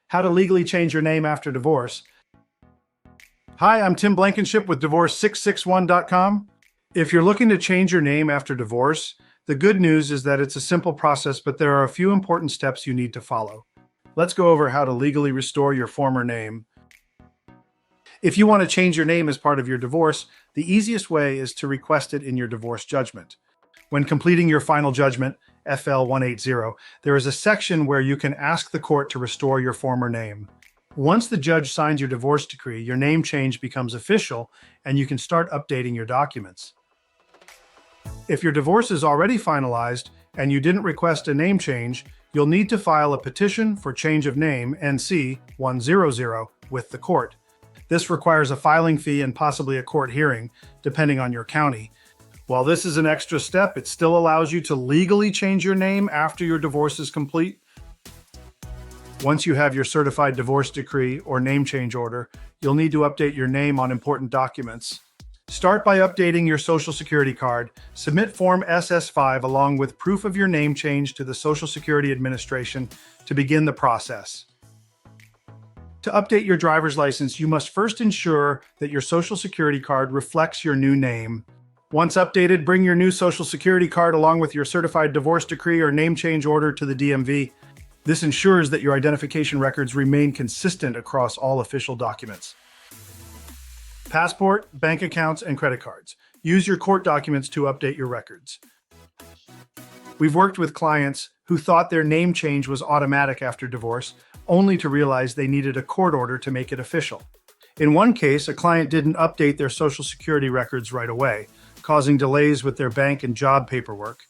How to legally change your name after divorce. Hi, I'm Tim Blankenship with Divorce661.com. If you're looking to change your name after divorce, the good news is that it's a simple process, but there are a few important steps you need to follow. Let's go over how to legally restore your former name. If you want to change your name as part of your divorce, the easiest way is to request it in your divorce judgment. When completing your final judgment, FL 180, there is a section where you can ask the court to restore your former name. Once the judge signs your divorce decree, your name change becomes official and you can start updating your documents. If your divorce is already finalized and you didn't request a name change, you'll need to file a petition for change of name, NC 100, with the court. This requires a filing fee and possibly a court hearing, depending on your county. While this is an extra step, it still allows you to legally change your name after your divorce is complete. Once you have your certified divorce decree or name change order, you'll need to update your name on important documents. Start by updating your Social Security card. Submit Form SS5 along with proof of your name change to the Social Security Administration to begin the process. To update your driver's license, you must first ensure that your Social Security card reflects your new name. Once updated, bring your new Social Security card along with your certified divorce decree or name change order to the DMV. This ensures that your identification records remain consistent across all official documents. Passport, bank accounts, and credit cards. Use your court documents to update your records. We've worked with clients who thought their name change was automatic after divorce, only to realize they needed a court order to make it official. In one case, a client didn't update their Social Security records right away, causing delays with their bank and job paperwork.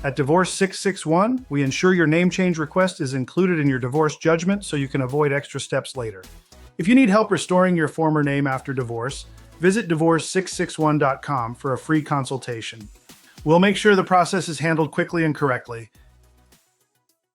At Divorce 661, we ensure your name change request is included in your divorce judgment so you can avoid extra steps later. If you need help restoring your former name after divorce, visit Divorce661.com for a free consultation. We'll make sure the process is handled quickly and correctly,